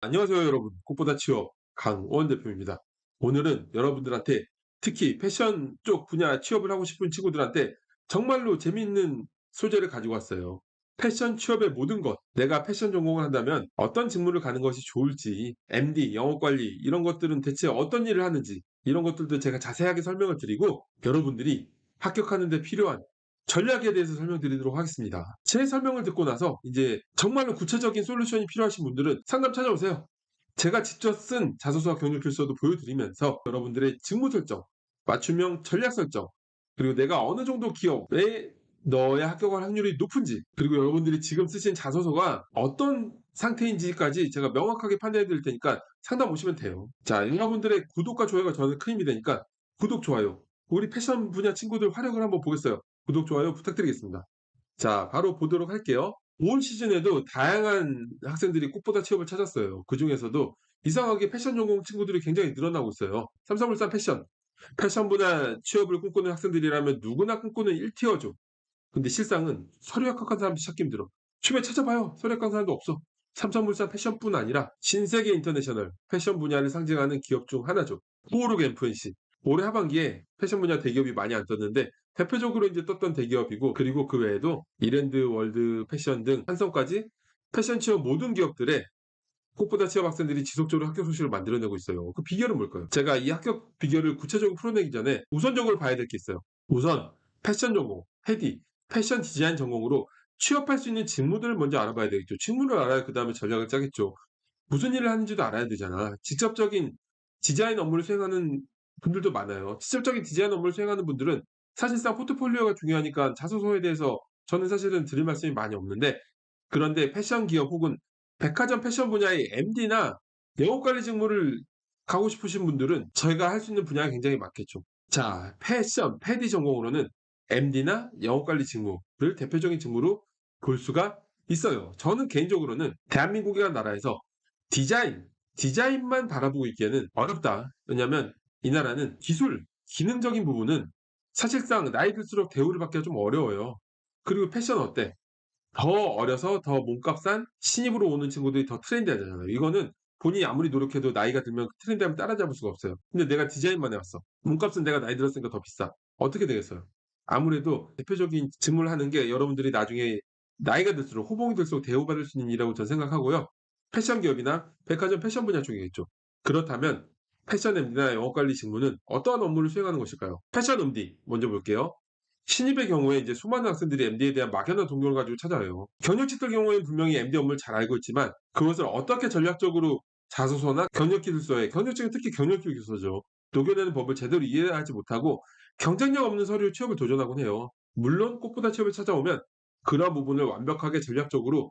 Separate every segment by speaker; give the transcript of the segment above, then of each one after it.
Speaker 1: 안녕하세요, 여러분. 꽃보다 취업 강원 대표입니다. 오늘은 여러분들한테 특히 패션 쪽 분야 취업을 하고 싶은 친구들한테 정말로 재미있는 소재를 가지고 왔어요. 패션 취업의 모든 것, 내가 패션 전공을 한다면 어떤 직무를 가는 것이 좋을지, MD, 영업 관리 이런 것들은 대체 어떤 일을 하는지 이런 것들도 제가 자세하게 설명을 드리고 여러분들이 합격하는 데 필요한 전략에 대해서 설명드리도록 하겠습니다. 제 설명을 듣고 나서 이제 정말로 구체적인 솔루션이 필요하신 분들은 상담 찾아오세요. 제가 직접 쓴 자소서와 경력 필서도 보여드리면서 여러분들의 직무 설정, 맞춤형 전략 설정, 그리고 내가 어느 정도 기업에 넣어야 합격할 확률이 높은지, 그리고 여러분들이 지금 쓰신 자소서가 어떤 상태인지까지 제가 명확하게 판단해 드릴 테니까 상담 오시면 돼요. 자, 여러분들의 구독과 좋아요가 저는 큰 힘이 되니까 구독, 좋아요. 우리 패션 분야 친구들 활약을 한번 보겠어요. 구독, 좋아요 부탁드리겠습니다. 자, 바로 보도록 할게요. 올 시즌에도 다양한 학생들이 꽃보다 취업을 찾았어요. 그중에서도 이상하게 패션 전공 친구들이 굉장히 늘어나고 있어요. 삼삼올산 패션. 패션 분야 취업을 꿈꾸는 학생들이라면 누구나 꿈꾸는 1티어죠. 근데 실상은 서류 합격한 사람도 찾기 힘들어. 주변에 찾아봐요. 서류 합격한 사람도 없어. 삼성물산 패션뿐 아니라 신세계 인터내셔널 패션 분야를 상징하는 기업 중 하나죠. 포르그 엠프엔시. 올해 하반기에 패션 분야 대기업이 많이 안 떴는데 대표적으로 이제 떴던 대기업이고, 그리고 그 외에도 이랜드 월드 패션 등 한성까지 패션 취업 모든 기업들의 꽃보다 취업 학생들이 지속적으로 합격 소식을 만들어내고 있어요. 그 비결은 뭘까요? 제가 이 합격 비결을 구체적으로 풀어내기 전에 우선적으로 봐야 될 게 있어요. 우선 패션 전공, 패디, 패션 디자인 전공으로 취업할 수 있는 직무들을 먼저 알아봐야 되겠죠. 직무를 알아야 그다음에 전략을 짜겠죠. 무슨 일을 하는지도 알아야 되잖아. 직접적인 디자인 업무를 수행하는 분들도 많아요. 직접적인 디자인 업무를 수행하는 분들은 사실상 포트폴리오가 중요하니까 자소서에 대해서 저는 사실은 드릴 말씀이 많이 없는데, 그런데 패션 기업 혹은 백화점 패션 분야의 MD나 영업관리 직무를 가고 싶으신 분들은 저희가 할 수 있는 분야가 굉장히 많겠죠. 자, 패션, 패디 전공으로는 MD나 영업관리 직무를 대표적인 직무로 볼 수가 있어요. 저는 개인적으로는 대한민국이라는 나라에서 디자인, 디자인만 바라보고 있기에는 어렵다. 왜냐하면 이 나라는 기술, 기능적인 부분은 사실상 나이 들수록 대우를 받기가 좀 어려워요. 그리고 패션 어때? 더 어려서 더 몸값싼 신입으로 오는 친구들이 더 트렌디하잖아요. 이거는 본인이 아무리 노력해도 나이가 들면 그 트렌디함을 따라잡을 수가 없어요. 근데 내가 디자인만 해왔어. 몸값은 내가 나이 들었으니까 더 비싸. 어떻게 되겠어요? 아무래도 대표적인 직무를 하는 게 여러분들이 나중에 나이가 들수록 호봉이 들수록 대우받을 수 있는 일이라고 저는 생각하고요. 패션 기업이나 백화점 패션 분야 쪽이겠죠. 그렇다면 패션 MD나 영업관리 직무는 어떠한 업무를 수행하는 것일까요? 패션 MD 먼저 볼게요. 신입의 경우에 이제 수많은 학생들이 MD에 대한 막연한 동경을 가지고 찾아와요. 경력직들 경우에는 분명히 MD 업무를 잘 알고 있지만 그것을 어떻게 전략적으로 자소서나 경력기술서에, 경력직은 특히 경력기술서죠, 녹여내는 법을 제대로 이해하지 못하고 경쟁력 없는 서류 취업을 도전하곤 해요. 물론 꽃보다 취업을 찾아오면 그러한 부분을 완벽하게 전략적으로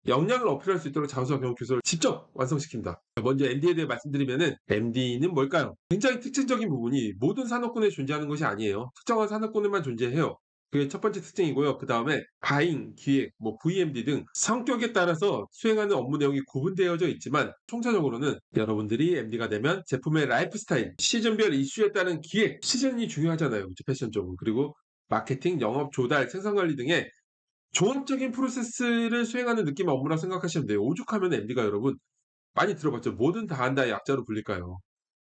Speaker 1: 역량을 어필할 수 있도록 자소서 경력 기술을 직접 완성시킵니다. 먼저 MD에 대해 말씀드리면은 MD는 뭘까요? 굉장히 특징적인 부분이 모든 산업군에 존재하는 것이 아니에요. 특정한 산업군에만 존재해요. 그게 첫 번째 특징이고요. 그 다음에 바잉, 기획, VMD 등 성격에 따라서 수행하는 업무 내용이 구분되어져 있지만 총체적으로는 여러분들이 MD가 되면 제품의 라이프 스타일, 시즌별 이슈에 따른 기획, 시즌이 중요하잖아요. 그쵸? 패션 쪽은. 그리고 마케팅, 영업, 조달, 생산 관리 등의 종합적인 프로세스를 수행하는 느낌의 업무라고 생각하시면 돼요. 오죽하면 MD가 여러분 많이 들어봤죠. 뭐든 다 한다의 약자로 불릴까요?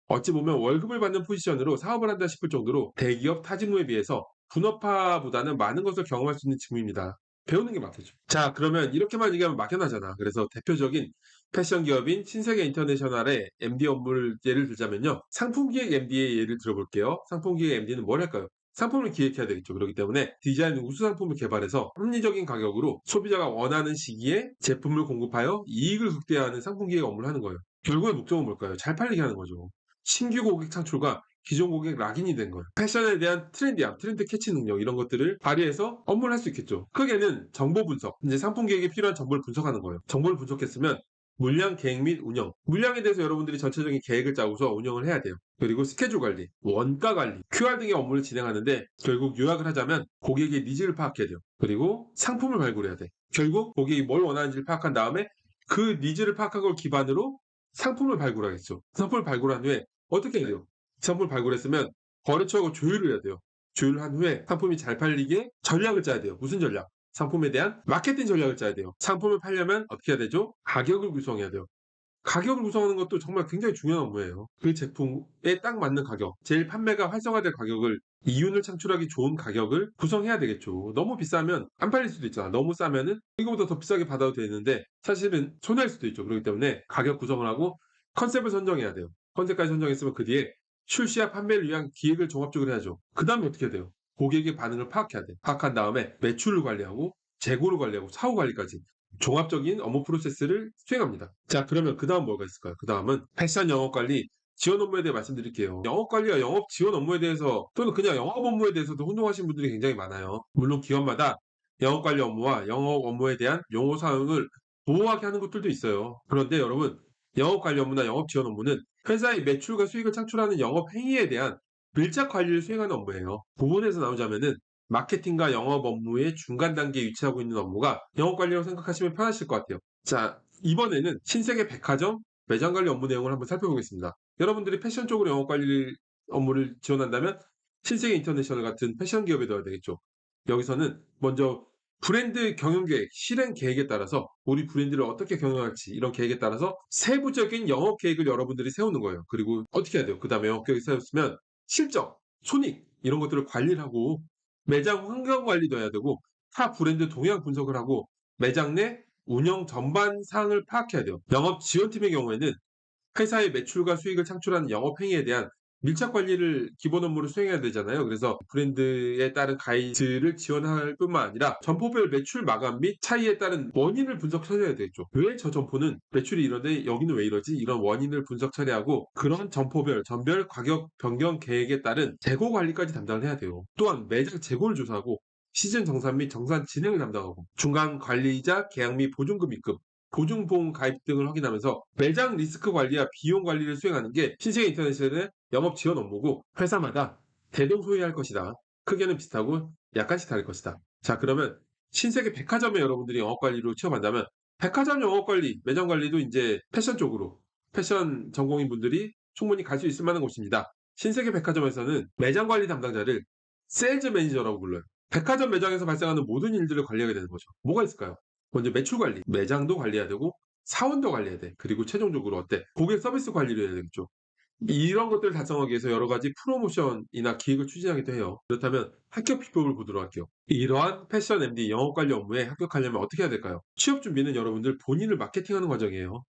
Speaker 1: 어찌 보면 월급을 받는 포지션으로 사업을 한다 싶을 정도로 대기업 타직무에 비해서 분업화보다는 많은 것을 경험할 수 있는 직무입니다. 배우는 게 많겠죠. 자, 그러면 이렇게만 얘기하면 막연하잖아. 그래서 대표적인 패션 기업인 신세계 인터내셔널의 MD 업무를 예를 들자면요. 상품 기획 MD의 예를 들어볼게요. 상품 기획 MD는 뭘 할까요? 상품을 기획해야 되겠죠. 그렇기 때문에 디자인 우수 상품을 개발해서 합리적인 가격으로 소비자가 원하는 시기에 제품을 공급하여 이익을 극대화하는 상품 기획 업무를 하는 거예요. 결국의 목적은 뭘까요? 잘 팔리게 하는 거죠. 신규 고객 창출과 기존 고객 락인이 된 거예요. 패션에 대한 트렌디함, 트렌드 캐치 능력 이런 것들을 발휘해서 업무를 할 수 있겠죠. 크게는 정보 분석, 이제 상품 계획에 필요한 정보를 분석하는 거예요. 정보를 분석했으면 물량 계획 및 운영, 물량에 대해서 여러분들이 전체적인 계획을 짜고서 운영을 해야 돼요. 그리고 스케줄 관리, 원가 관리, QR 등의 업무를 진행하는데 결국 요약을 하자면 고객의 니즈를 파악해야 돼요. 그리고 상품을 발굴해야 돼. 결국 고객이 뭘 원하는지를 파악한 다음에 그 니즈를 파악한 걸 기반으로 상품을 발굴하겠죠. 상품을 발굴한 후에 어떻게 해야 돼요? 상품을 발굴했으면 거래처하고 조율을 해야 돼요. 조율한 후에 상품이 잘 팔리게 전략을 짜야 돼요. 무슨 전략? 상품에 대한 마케팅 전략을 짜야 돼요. 상품을 팔려면 어떻게 해야 되죠? 가격을 구성해야 돼요. 가격을 구성하는 것도 정말 굉장히 중요한 업무예요. 그 제품에 딱 맞는 가격, 제일 판매가 활성화될 가격을 이윤을 창출하기 좋은 가격을 구성해야 되겠죠. 너무 비싸면 안 팔릴 수도 있잖아. 너무 싸면은 이거보다 더 비싸게 받아도 되는데 사실은 손해일 수도 있죠. 그렇기 때문에 가격 구성을 하고 컨셉을 선정해야 돼요. 컨셉까지 선정했으면 그 뒤에 출시와 판매를 위한 기획을 종합적으로 해야죠. 그다음에 어떻게 해야 돼요? 고객의 반응을 파악해야 돼요. 파악한 다음에 매출을 관리하고 재고를 관리하고 사후 관리까지 종합적인 업무 프로세스를 수행합니다. 자, 그러면 그다음 뭐가 있을까요? 그다음은 패션 영업 관리 지원 업무에 대해 말씀드릴게요. 영업 관리와 영업 지원 업무에 대해서 또는 그냥 영업 업무에 대해서도 혼동하시는 분들이 굉장히 많아요. 물론 기업마다 영업 관리 업무와 영업 업무에 대한 용어 사용을 모호하게 하는 것들도 있어요. 그런데 여러분, 영업 관리 업무나 영업 지원 업무는 회사의 매출과 수익을 창출하는 영업 행위에 대한 밀착 관리를 수행하는 업무예요. 부분에서 나오자면은 마케팅과 영업 업무의 중간 단계에 위치하고 있는 업무가 영업 관리라고 생각하시면 편하실 것 같아요. 자, 이번에는 신세계 백화점 매장 관리 업무 내용을 한번 살펴보겠습니다. 여러분들이 패션 쪽으로 영업 관리 업무를 지원한다면 신세계 인터내셔널 같은 패션 기업에 넣어야 되겠죠. 여기서는 먼저 브랜드 경영 계획, 실행 계획에 따라서 우리 브랜드를 어떻게 경영할지 이런 계획에 따라서 세부적인 영업 계획을 여러분들이 세우는 거예요. 그리고 어떻게 해야 돼요? 그다음에 영업 계획을 세웠으면 실적, 손익 이런 것들을 관리를 하고 매장 환경 관리도 해야 되고 타 브랜드 동향 분석을 하고 매장 내 운영 전반 사항을 파악해야 돼요. 영업 지원팀의 경우에는 회사의 매출과 수익을 창출하는 영업 행위에 대한 밀착 관리를 기본 업무로 수행해야 되잖아요. 그래서 브랜드에 따른 가이드를 지원할 뿐만 아니라 점포별 매출 마감 및 차이에 따른 원인을 분석 처리해야 되겠죠. 왜 저 점포는 매출이 이러는데 여기는 왜 이러지? 이런 원인을 분석 처리하고 그런 점포별, 전별 가격 변경 계획에 따른 재고 관리까지 담당을 해야 돼요. 또한 매장 재고를 조사하고 시즌 정산 및 정산 진행을 담당하고 중간 관리자 계약 및 보증금 입금 보증보험 가입 등을 확인하면서 매장 리스크 관리와 비용 관리를 수행하는 게 신세계 인터내셔널의 영업 지원 업무고 회사마다 대동소이할 것이다. 크게는 비슷하고 약간씩 다를 것이다. 자, 그러면 신세계 백화점에 여러분들이 영업 관리로 취업한다면 백화점 영업 관리, 매장 관리도 이제 패션 쪽으로 패션 전공인 분들이 충분히 갈 수 있을 만한 곳입니다. 신세계 백화점에서는 매장 관리 담당자를 세일즈 매니저라고 불러요. 백화점 매장에서 발생하는 모든 일들을 관리하게 되는 거죠. 뭐가 있을까요? 먼저 매출 관리, 매장도 관리해야 되고 사원도 관리해야 돼. 그리고 최종적으로 어때? 고객 서비스 관리를 해야 되겠죠. 이런 것들을 달성하기 위해서 여러 가지 프로모션이나 기획을 추진하기도 해요. 그렇다면 합격 비법을 보도록 할게요. 이러한 패션 MD 영업 관리 업무에 합격하려면 어떻게 해야 될까요? 취업 준비는 여러분들 본인을 마케팅하는 과정이에요.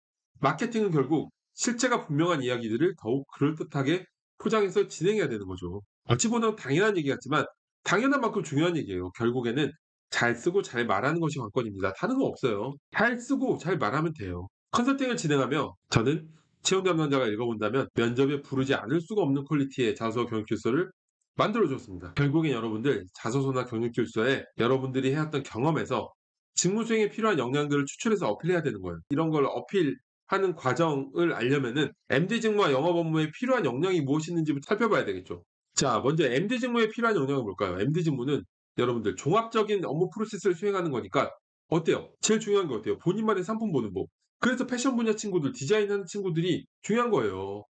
Speaker 1: 마케팅은 결국 실체가 분명한 이야기들을 더욱 그럴듯하게 포장해서 진행해야 되는 거죠. 어찌 보면 당연한 얘기 같지만 당연한 만큼 중요한 얘기예요. 결국에는 잘 쓰고 잘 말하는 것이 관건입니다. 다른 거 없어요. 잘 쓰고 잘 말하면 돼요. 컨설팅을 진행하며 저는 채용 담당자가 읽어본다면 면접에 부르지 않을 수가 없는 퀄리티의 자소서 경력길서를 만들어 줬습니다. 결국엔 여러분들 자소서나 경력길서에 여러분들이 해왔던 경험에서 직무 수행에 필요한 역량들을 추출해서 어필해야 되는 거예요. 이런 걸 어필하는 과정을 알려면은 MD 직무와 영업 업무에 필요한 역량이 무엇이 있는지부터 살펴봐야 되겠죠. 자, 먼저 MD 직무에 필요한 역량은 뭘까요? MD 직무는 여러분들 종합적인 업무 프로세스를 수행하는 거니까 어때요? 제일 중요한 게 어때요? 본인만의 상품 보는 법. 그래서 패션 분야 친구들, 디자인하는 친구들이 중요한 거예요.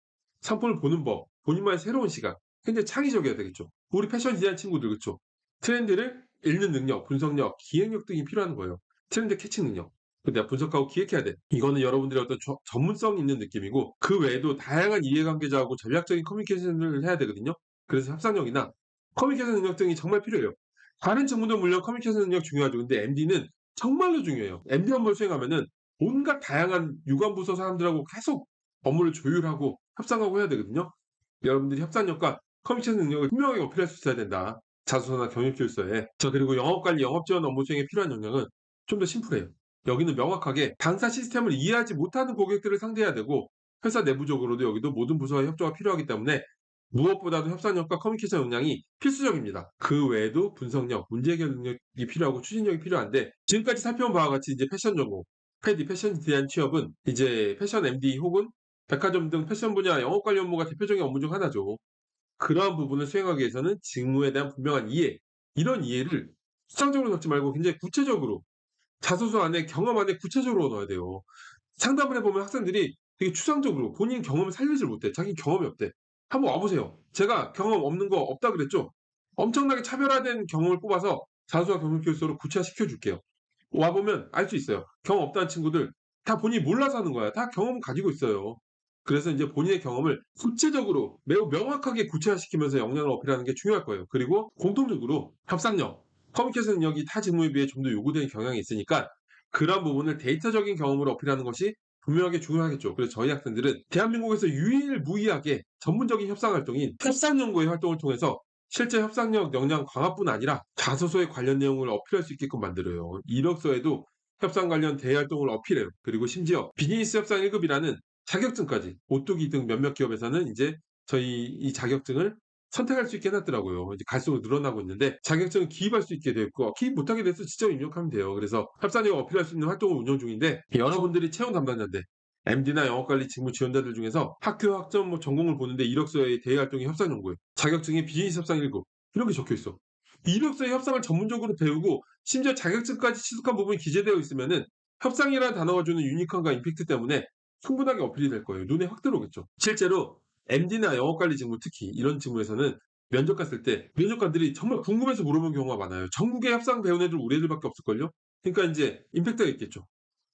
Speaker 1: 상품을 보는 법, 본인만의 새로운 시각. 굉장히 창의적이어야 되겠죠. 우리 패션 디자인 친구들, 그쵸? 트렌드를 읽는 능력, 분석력, 기획력 등이 필요한 거예요. 트렌드 캐치 능력. 근데 내가 분석하고 기획해야 돼. 이거는 여러분들의 어떤 전문성 있는 느낌이고 그 외에도 다양한 이해관계자하고 전략적인 커뮤니케이션을 해야 되거든요. 그래서 협상력이나 커뮤니케이션 능력 등이 정말 필요해요. 다른 직무도 물론 커뮤니케이션 능력 중요하죠. 근데 MD는 정말로 중요해요. MD 업무를 수행하면은 온갖 다양한 유관부서 사람들하고 계속 업무를 조율하고 협상하고 해야 되거든요. 여러분들이 협상력과 커뮤니케이션 능력을 분명하게 어필할 수 있어야 된다. 자소서나 경력길서에. 자, 그리고 영업관리, 영업지원 업무 수행에 필요한 역량은 좀 더 심플해요. 여기는 명확하게 당사 시스템을 이해하지 못하는 고객들을 상대해야 되고 회사 내부적으로도 여기도 모든 부서의 협조가 필요하기 때문에 무엇보다도 협상력과 커뮤니케이션 역량이 필수적입니다. 그 외에도 분석력, 문제 해결 능력이 필요하고 추진력이 필요한데 지금까지 살펴본 바와 같이 이제 패션 전공, 패디, 패션에 대한 취업은 이제 패션 MD 혹은 백화점 등 패션 분야 영업 관련 업무가 대표적인 업무 중 하나죠. 그러한 부분을 수행하기 위해서는 직무에 대한 분명한 이해, 이런 이해를 수상적으로 넣지 말고 굉장히 구체적으로 자소서 안에 경험 안에 구체적으로 넣어야 돼요. 상담을 해보면 학생들이 되게 추상적으로 본인 경험을 살리질 못해. 자기 경험이 없대. 한번 와보세요. 제가 경험 없는 거 없다 그랬죠? 엄청나게 차별화된 경험을 뽑아서 자소와 경험 교육서로 구체화시켜 줄게요. 와보면 알 수 있어요. 경험 없다는 친구들 다 본인이 몰라서 하는 거야. 다 경험을 가지고 있어요. 그래서 인제 본인의 경험을 구체적으로 매우 명확하게 구체화시키면서 역량을 어필하는 게 중요할 거예요. 그리고 공통적으로 협상력, 커뮤니케이션 능력이 타 직무에 비해 좀 더 요구되는 경향이 있으니까 그런 부분을 데이터적인 경험으로 어필하는 것이 분명하게 중요하겠죠. 그래서 저희 학생들은 대한민국에서 유일무이하게 전문적인 협상 활동인 협상 연구의 활동을 통해서 실제 협상력 역량 강화뿐 아니라 자소서에 관련 내용을 어필할 수 있게끔 만들어요. 이력서에도 협상 관련 대외 활동을 어필해요. 그리고 심지어 비즈니스 협상 1급이라는 자격증까지 오뚜기 등 몇몇 기업에서는 이제 저희 이 자격증을 선택할 수 있게 해 놨더라고요. 이제 갈수록 늘어나고 있는데 자격증을 기입할 수 있게 됐고 기입 못하게 돼서 직접 입력하면 돼요. 그래서 협상력을 어필할 수 있는 활동을 운영 중인데 여러분들이 채용 담당자인데 MD나 영업관리 직무 지원자들 중에서 학교 학점 뭐 전공을 보는데 이력서에 대외 활동이 협상 연구에 자격증에 비즈니스 협상 1급 이런 게 적혀 있어. 이력서에 협상을 전문적으로 배우고 심지어 자격증까지 취득한 부분이 기재되어 있으면은 협상이라는 단어가 주는 유니크함과 임팩트 때문에 충분하게 어필이 될 거예요. 눈에 확 들어오겠죠. 실제로 MD나 영업관리 직무 특히 이런 직무에서는 면접 갔을 때 면접관들이 정말 궁금해서 물어보는 경우가 많아요. 전국에 협상 배운 애들 우리 애들밖에 없을걸요? 그러니까 인제 임팩트가 있겠죠.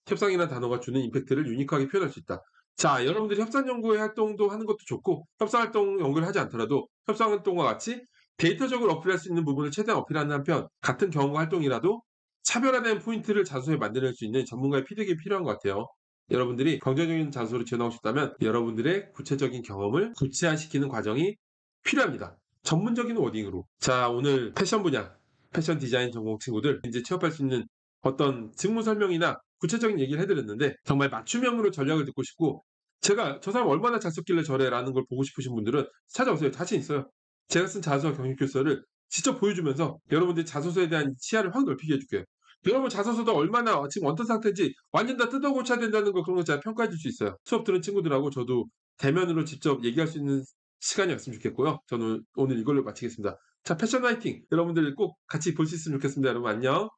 Speaker 1: 협상이라는 단어가 주는 임팩트를 유니크하게 표현할 수 있다. 자, 여러분들이 협상 연구의 활동도 하는 것도 좋고 협상 활동 연구를 하지 않더라도 협상 활동과 같이 데이터적으로 어필할 수 있는 부분을 최대한 어필하는 한편 같은 경험과 활동이라도 차별화된 포인트를 자소서에 만들어낼 수 있는 전문가의 피드백이 필요한 것 같아요. 여러분들이 경쟁적인 자소서를 지원하고 싶다면 여러분들의 구체적인 경험을 구체화시키는 과정이 필요합니다. 전문적인 워딩으로. 자, 오늘 패션 분야, 패션 디자인 전공 친구들 이제 취업할 수 있는 어떤 직무 설명이나 구체적인 얘기를 해 드렸는데 정말 맞춤형으로 전략을 듣고 싶고 제가 '저 사람 얼마나 잘 썼길래 저래.'라는 걸 보고 싶으신 분들은 찾아오세요. 자신 있어요. 제가 쓴 자소서 경력교서를 직접 보여주면서 여러분들의 자소서에 대한 시야를 확 넓히게 해 줄게요. 여러분 자소서도 얼마나 지금 어떤 상태인지 완전 다 뜯어 고쳐야 된다는 거 그런 거 제가 평가해 줄 수 있어요. 수업 들은 친구들하고 저도 대면으로 직접 얘기할 수 있는 시간이 왔으면 좋겠고요. 저는 오늘 이걸로 마치겠습니다. 자 패션 화이팅! 여러분들 꼭 같이 볼 수 있으면 좋겠습니다. 여러분 안녕.